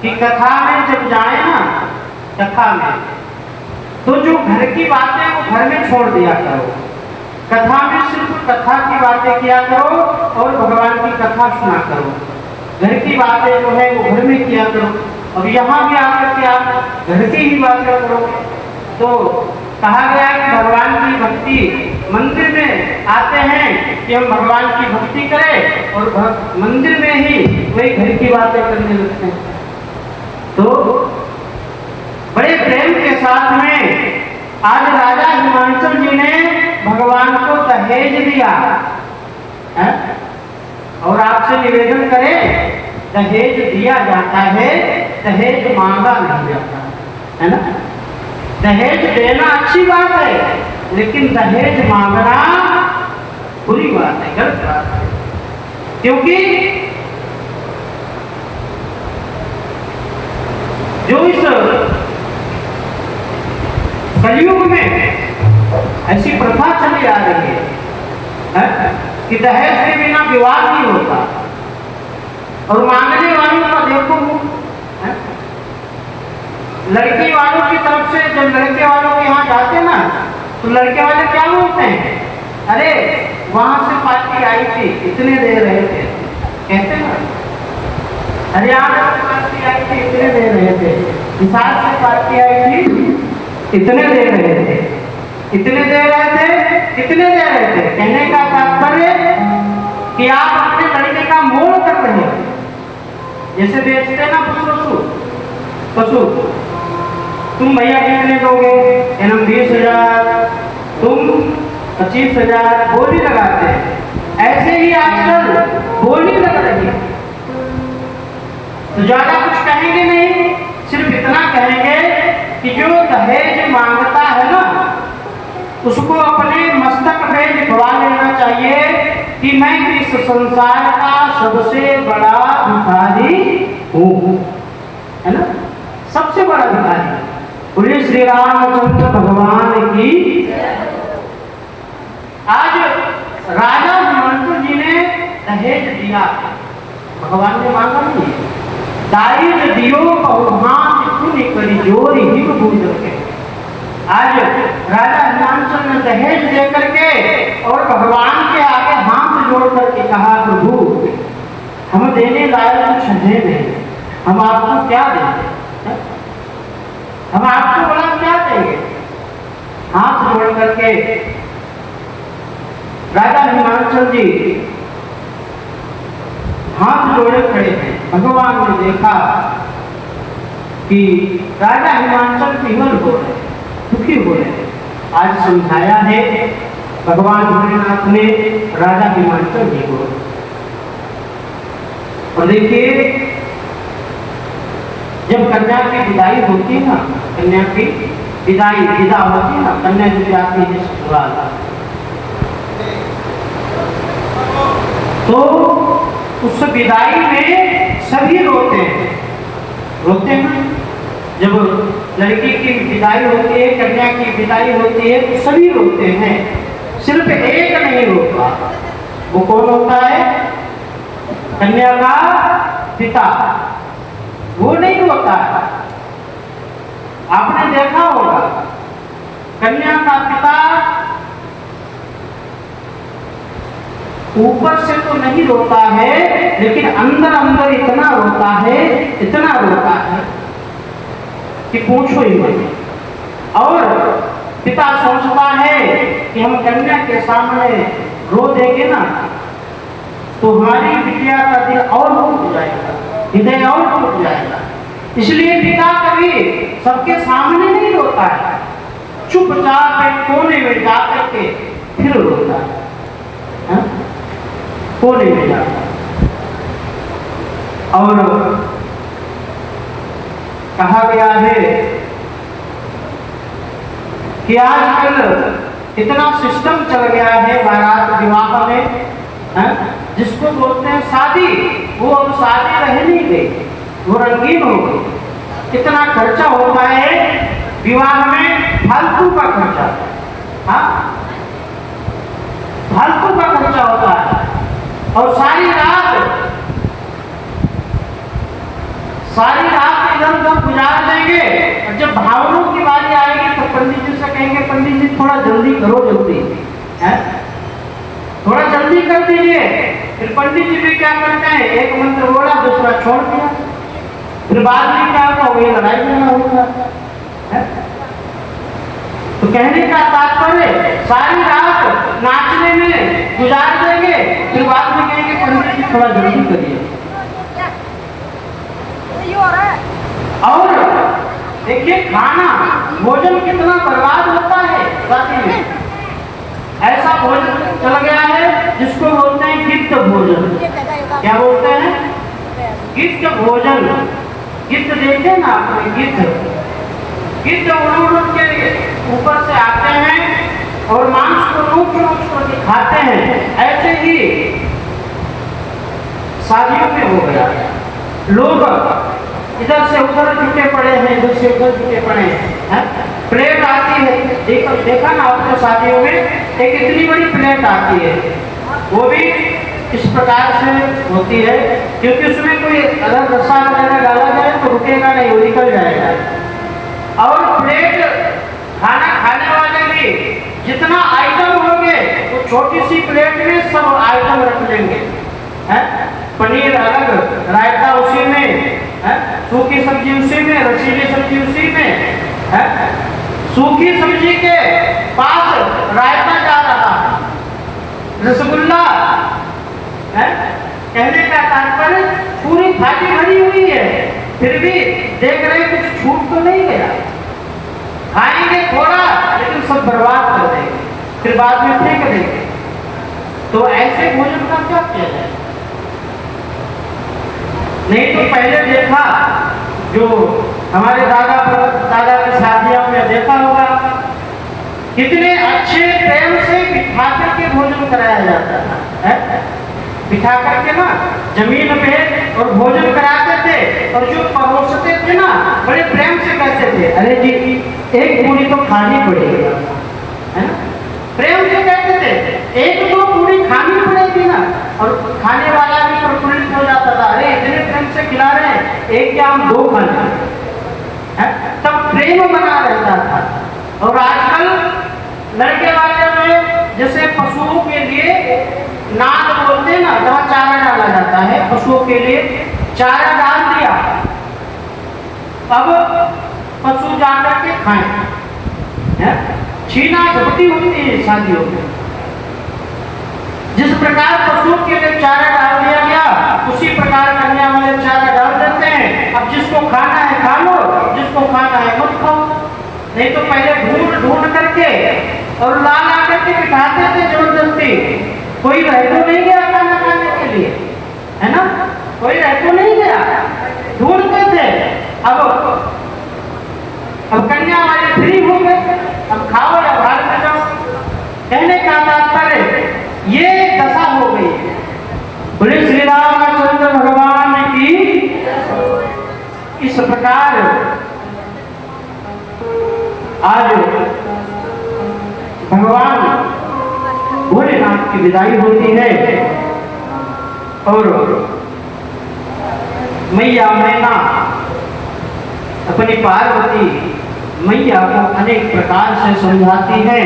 कि कथा में जब जाए ना, कथा में, तो जो घर की बातें वो घर में छोड़ दिया करो। कथा में सिर्फ कथा की बातें किया करो और भगवान की कथा सुना करो। घर की बातें जो है वो घर में किया करो। अब यहाँ भी आकर के आप घर की ही बातें करो। तो कहा गया है कि भगवान की भक्ति, मंदिर में आते हैं कि हम भगवान की भक्ति करें और मंदिर में ही वही घर की बातें करने लगते हैं। तो बड़े प्रेम के साथ में आज राजा हिमांचल जी ने भगवान को दहेज दिया है? और आपसे निवेदन करें, दहेज दिया जाता है, दहेज मांगा नहीं जाता है ना। दहेज देना अच्छी बात है, लेकिन दहेज मांगना बुरी बात है, गलत बात है। क्योंकि जो इस कलयुग में ऐसी प्रथा चली आ रही है कि दहेज के बिना विवाह नहीं होता। और मांगने वालों का देखो, लड़की वालों की तरफ से जब लड़के वालों के यहाँ जाते ना, तो लड़के वाले क्या बोलते हैं, अरे वहां से पार्टी आई थी, इतने दे रहे थे, कहते ना, हरियाणा से पार्टी आई थी, इतने दे रहे थे, हिसार से पार्टी आई थी, इतने दे रहे थे, इतने दे रहे थे, कितने दे रहे थे। कहने का तात्पर्य कि आप अपने लड़के का मोल कर रहे हैं। जैसे बेचते ना पशु, तुम भैया कितने दोगे, हम 20,000, तुम 25,000, बोली लगाते हैं। ऐसे ही आजकल बोली लग रही है। तो ज्यादा कुछ कहेंगे नहीं, सिर्फ इतना कहेंगे कि जो दहेज मांगता है ना, उसको अपने मस्तक पे लिखवा लेना चाहिए कि मैं इस संसार का सबसे बड़ा भिखारी हूँ, है ना, सबसे बड़ा भिखारी। बोलिए श्री रामचंद्र भगवान की। आज राजा हिमांचल जी ने दहेज दिया, भगवान ने मांगा नहीं। दारिद्र दियो बहुमान पुण्य करी जोरी ही बूझ रखे। आज राजा हिमांचल ने दहेज दे करके और भगवान के आगे हाथ जोड़ करके कहा, प्रभु हम देने लायक कुछ है नहीं, हम आपको क्या देंगे, हम आपको बड़ा क्या देंगे। हाथ जोड़ करके राजा हिमांचल जी हाथ जोड़े खड़े हैं। भगवान ने देखा कि राजा हिमांचल विवल हो रहे, दुखी हो रहे। आज समझाया है भगवान भोलेनाथ ने राजा हिमांचल जी को। और देखिए, जब कन्या की विदाई होती है ना, कन्या की विदा होती है ना, कन्या जो जाती है ससुराल, तो उस विदाई में सभी रोते हैं। जब लड़की की विदाई होती है, कन्या की विदाई होती है, तो सभी रोते हैं, सिर्फ एक नहीं रोता। वो कौन होता है? कन्या का पिता, वो नहीं रोता है। आपने देखा होगा, कन्या का पिता ऊपर से तो नहीं रोता है, लेकिन अंदर अंदर इतना रोता है कि पूछो ही मत। और पिता सोचता है कि हम कन्या के सामने रो देंगे ना, तो हमारी बिटिया का दिल और टूट जाएगा, हृदय और टूट जाएगा। इसलिए पिता कभी सबके सामने नहीं रोता है, चुपचाप एक कोने में जाकर के फिर रोता है, कोने में जाता। और कहा गया है कि आजकल इतना सिस्टम चल गया है बारात विवाह में, जिसको बोलते हैं शादी, वो अब शादी रह नहीं गई, वो रंगीन हो गई। इतना खर्चा होता है विवाह में, फालतू का खर्चा, फालतू का खर्चा होता है। और सारी रात इधर उधर गुजार देंगे, और जब भावनों की बारी आएगी तो पंडित जी से कहेंगे पंडित जी थोड़ा जल्दी करो, जल्दी है, थोड़ा जल्दी कर दीजिए। फिर पंडित जी भी क्या करते हैं, एक मंत्र बोला दूसरा छोड़ दिया, फिर बाद में क्या होगा, वही लड़ाई झगड़ा होगा है। तो कहने का तात्पर्य सारी रात नाचने में गुजार देंगे, फिर बाद में कहेंगे पंडित जी थोड़ा जल्दी करिए। और देखिए खाना भोजन कितना बर्बाद होता है शादी में। ऐसा भोजन चल गया है जिसको बोलते हैं गिफ्ट भोजन। क्या बोलते हैं? गिफ्ट भोजन। गिफ्ट देखे ना आपने, गिफ्ट उड़ के ऊपर से आते हैं और मांस को नोच नोच कर खाते हैं। ऐसे ही शादियों में हो गया, लोग इधर से उधर जुटे पड़े हैं, इधर से उधर जुटे पड़े हैं। प्लेट आती है, देखा ना आपको शादियों में एक इतनी बड़ी प्लेट आती है, वो भी इस प्रकार से होती है क्योंकि उसमें कोई अगर रसा वगैरह डाला जाए तो रुकेगा नहीं, वो निकल जाएगा। और प्लेट खाना खाने वाले भी जितना आइटम होंगे वो छोटी सी प्लेट में सब आइटम रख लेंगे, है? पनीर अलग, रायता उसी में, सूखी सब्जी उसी में, रसीली सब्जी उसी में, है? सूखी सब्जी के पास रायता जा रहा है, रसगुल्ला है। कहने का तात्पर्य पूरी थाली भरी हुई है, फिर भी देख रहे कुछ छूट तो नहीं गया। खाएंगे थोड़ा लेकिन सब बर्बाद कर देंगे, फिर बाद में फेंक देंगे। तो ऐसे भोजन का क्या किया जाए? नहीं तो पहले देखा जो हमारे दादा की शादियों में देखा होगा, कितने अच्छे प्रेम से बिठा करके भोजन कराया जाता था, है? बिठा करके ना जमीन पे और भोजन कराते थे, और जो परोसते थे ना बड़े प्रेम से कहते थे अरे जी एक पूरी तो खानी पड़ेगी, है ना? प्रेम से कहते थे एक दो पूरी खानी पड़ेगी ना, और खाने वाला भी प्रफुल्लित हो जाता था, अरे इतने प्रेम से खिला रहे हैं, एक क्या हम दो खाने, तब प्रेम बना रहता था। और आजकल लड़के वाले में जैसे पशुओं के लिए नाद बोलते हैं ना, जहाँ चारा डाला जाता है पशुओं के लिए, चारा डाल दिया, अब पशु जाकर के खाएं, छीना झपटी होती है शादियों में। जिस प्रकार पशुओं के लिए चारा डाल दिया गया, उसी प्रकार कन्या वाले चारा डाल देते हैं। अब जिसको खाना है खा लो, जिसको खाना है मत खाओ। नहीं तो पहले ढूंढ करके और ला करके बिठाते थे जबरदस्ती, कोई रह तो नहीं गया खाना खाने के लिए, है ना? कोई रह तो नहीं गया, ढूंढते थे। अब कन्या वाले फ्री हो गए, अब खाओ या बाहर में जाओ। कहने का तात्पर्य ये दशा हो गई है। बोले श्री रामचंद्र भगवान की। इस प्रकार आज भगवान भोलेनाथ की विदाई होती है और मैया मैना अपनी पार्वती मैया को अनेक प्रकार से समझाती है,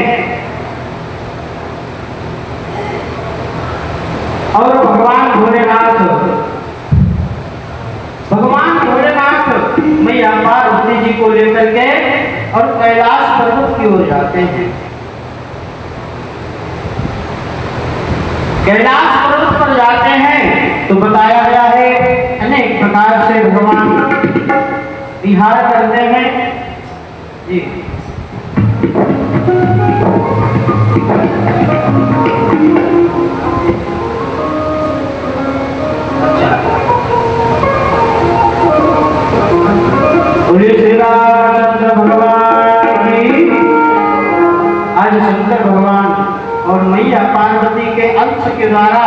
और भगवान भोलेनाथ मैया पार्वती जी को लेकर के और कैलाश पर्वत की ओर जाते हैं। कैलाश पर्वत पर जाते हैं तो बताया गया है अनेक प्रकार से भगवान विहार करते हैं जी। बोले श्री रामचंद्र भगवान की। आज शंकर भगवान और मैया पार्वती के अंश के द्वारा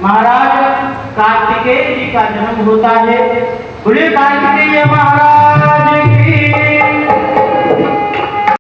महाराज कार्तिकेय जी का जन्म होता है। बोले कार्तिकेय महाराज की।